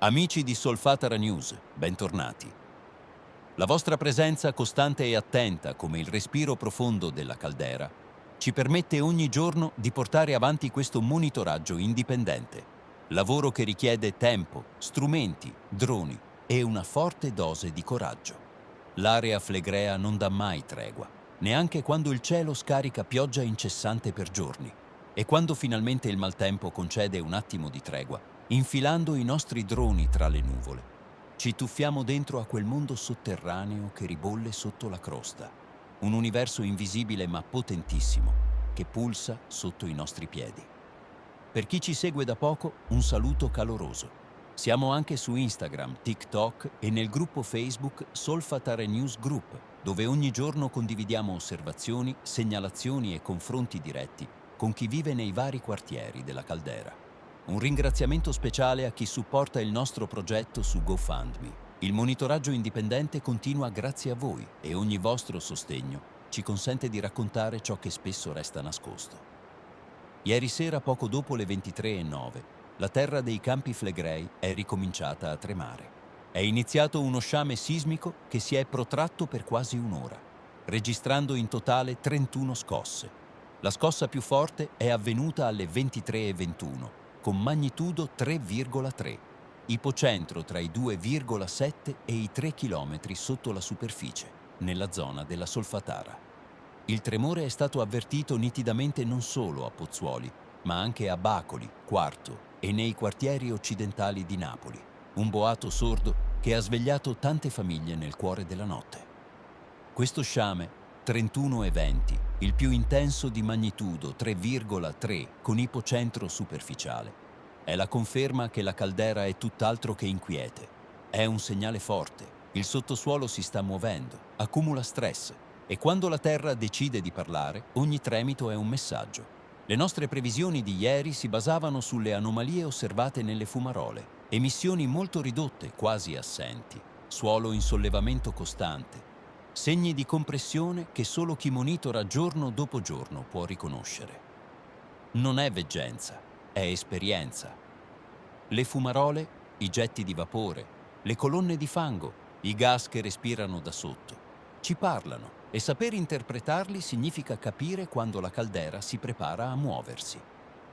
Amici di Solfatara News, bentornati. La vostra presenza costante e attenta, come il respiro profondo della caldera, ci permette ogni giorno di portare avanti questo monitoraggio indipendente. Lavoro che richiede tempo, strumenti, droni e una forte dose di coraggio. L'area flegrea non dà mai tregua, neanche quando il cielo scarica pioggia incessante per giorni. E quando finalmente il maltempo concede un attimo di tregua, infilando i nostri droni tra le nuvole, ci tuffiamo dentro a quel mondo sotterraneo che ribolle sotto la crosta, un universo invisibile ma potentissimo che pulsa sotto i nostri piedi. Per chi ci segue da poco, un saluto caloroso. Siamo anche su Instagram, TikTok e nel gruppo Facebook Solfatare News Group, dove ogni giorno condividiamo osservazioni, segnalazioni e confronti diretti con chi vive nei vari quartieri della Caldera. Un ringraziamento speciale a chi supporta il nostro progetto su GoFundMe. Il monitoraggio indipendente continua grazie a voi e ogni vostro sostegno ci consente di raccontare ciò che spesso resta nascosto. Ieri sera, poco dopo le 23:09, la terra dei Campi Flegrei è ricominciata a tremare. È iniziato uno sciame sismico che si è protratto per quasi un'ora, registrando in totale 31 scosse. La scossa più forte è avvenuta alle 23:21, con magnitudo 3,3, ipocentro tra i 2,7 e i 3 chilometri sotto la superficie, nella zona della Solfatara. Il tremore è stato avvertito nitidamente non solo a Pozzuoli, ma anche a Bacoli, Quarto e nei quartieri occidentali di Napoli. Un boato sordo che ha svegliato tante famiglie nel cuore della notte. Questo sciame, 31,20, il più intenso di magnitudo 3,3 con ipocentro superficiale, è la conferma che la caldera è tutt'altro che inquiete. È un segnale forte. Il sottosuolo si sta muovendo, accumula stress e quando la Terra decide di parlare, ogni tremito è un messaggio. Le nostre previsioni di ieri si basavano sulle anomalie osservate nelle fumarole, emissioni molto ridotte, quasi assenti, suolo in sollevamento costante, segni di compressione che solo chi monitora giorno dopo giorno può riconoscere. Non è veggenza, è esperienza. Le fumarole, i getti di vapore, le colonne di fango, i gas che respirano da sotto, ci parlano e saper interpretarli significa capire quando la caldera si prepara a muoversi.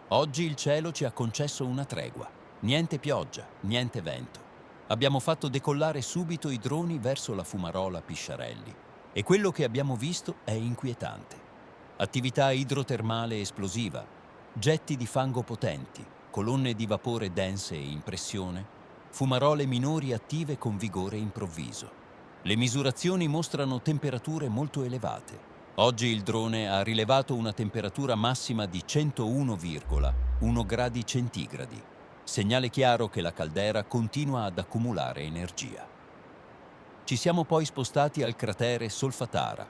Oggi il cielo ci ha concesso una tregua, niente pioggia, niente vento. Abbiamo fatto decollare subito i droni verso la fumarola Pisciarelli e quello che abbiamo visto è inquietante. Attività idrotermale esplosiva, getti di fango potenti, colonne di vapore dense e in pressione, fumarole minori attive con vigore improvviso. Le misurazioni mostrano temperature molto elevate. Oggi il drone ha rilevato una temperatura massima di 101,1 gradi centigradi, segnale chiaro che la caldera continua ad accumulare energia. Ci siamo poi spostati al cratere Solfatara.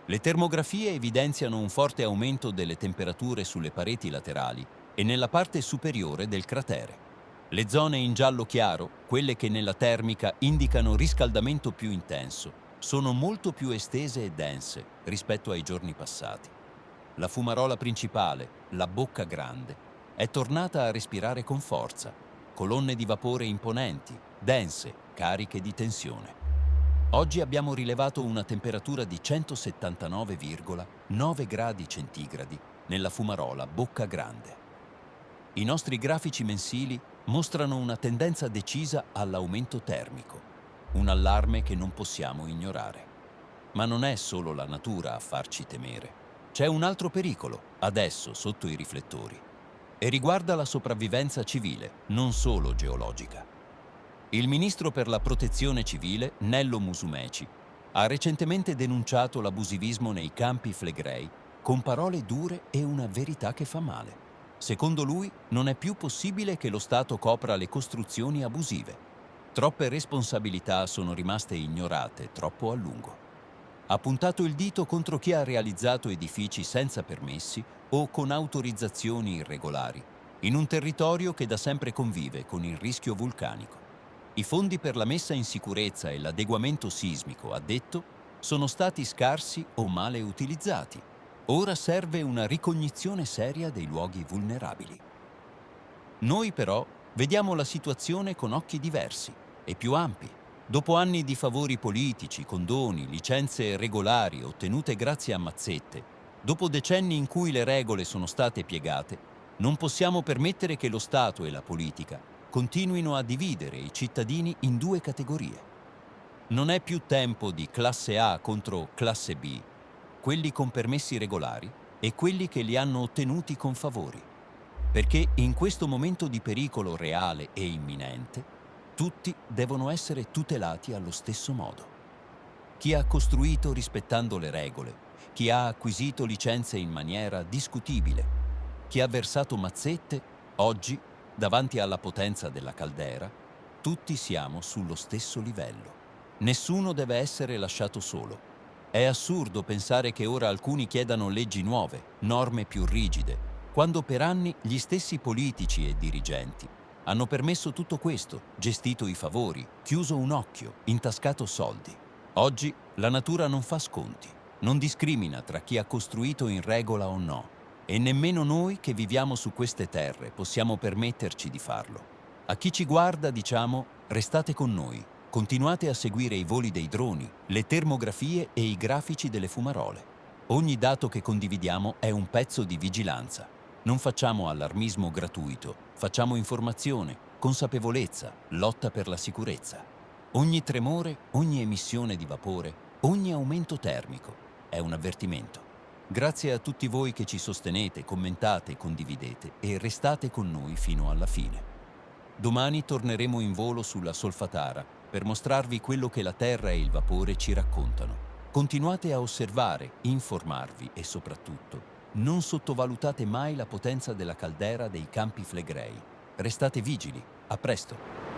Le termografie evidenziano un forte aumento delle temperature sulle pareti laterali e nella parte superiore del cratere. Le zone in giallo chiaro, quelle che nella termica indicano riscaldamento più intenso, sono molto più estese e dense rispetto ai giorni passati. La fumarola principale, la Bocca Grande, è tornata a respirare con forza, colonne di vapore imponenti, dense, cariche di tensione. Oggi abbiamo rilevato una temperatura di 179,9 gradi centigradi nella fumarola Bocca Grande. I nostri grafici mensili mostrano una tendenza decisa all'aumento termico, un allarme che non possiamo ignorare. Ma non è solo la natura a farci temere. C'è un altro pericolo, adesso sotto i riflettori, e riguarda la sopravvivenza civile, non solo geologica. Il ministro per la protezione civile, Nello Musumeci, ha recentemente denunciato l'abusivismo nei Campi Flegrei con parole dure e una verità che fa male. Secondo lui, non è più possibile che lo Stato copra le costruzioni abusive. Troppe responsabilità sono rimaste ignorate troppo a lungo. Ha puntato il dito contro chi ha realizzato edifici senza permessi o con autorizzazioni irregolari, in un territorio che da sempre convive con il rischio vulcanico. I fondi per la messa in sicurezza e l'adeguamento sismico, ha detto, sono stati scarsi o male utilizzati. Ora serve una ricognizione seria dei luoghi vulnerabili. Noi però Vediamo la situazione con occhi diversi e più ampi. Dopo anni di favori politici, condoni, licenze regolari ottenute grazie a mazzette, dopo decenni in cui le regole sono state piegate, non possiamo permettere che lo Stato e la politica continuino a dividere i cittadini in due categorie. Non è più tempo di classe A contro classe B, quelli con permessi regolari e quelli che li hanno ottenuti con favori. Perché in questo momento di pericolo reale e imminente, tutti devono essere tutelati allo stesso modo. Chi ha costruito rispettando le regole, chi ha acquisito licenze in maniera discutibile, chi ha versato mazzette, oggi, davanti alla potenza della caldera, tutti siamo sullo stesso livello. Nessuno deve essere lasciato solo. È assurdo pensare che ora alcuni chiedano leggi nuove, norme più rigide, quando per anni gli stessi politici e dirigenti hanno permesso tutto questo, gestito i favori, chiuso un occhio, intascato soldi. Oggi la natura non fa sconti, non discrimina tra chi ha costruito in regola o no, e nemmeno noi che viviamo su queste terre possiamo permetterci di farlo. A chi ci guarda diciamo: restate con noi, continuate a seguire i voli dei droni, le termografie e i grafici delle fumarole. Ogni dato che condividiamo è un pezzo di vigilanza. Non facciamo allarmismo gratuito, facciamo informazione, consapevolezza, lotta per la sicurezza. Ogni tremore, ogni emissione di vapore, ogni aumento termico è un avvertimento. Grazie a tutti voi che ci sostenete, commentate, condividete e restate con noi fino alla fine. Domani torneremo in volo sulla Solfatara per mostrarvi quello che la terra e il vapore ci raccontano. Continuate a osservare, informarvi e soprattutto non sottovalutate mai la potenza della caldera dei Campi Flegrei. Restate vigili. A presto!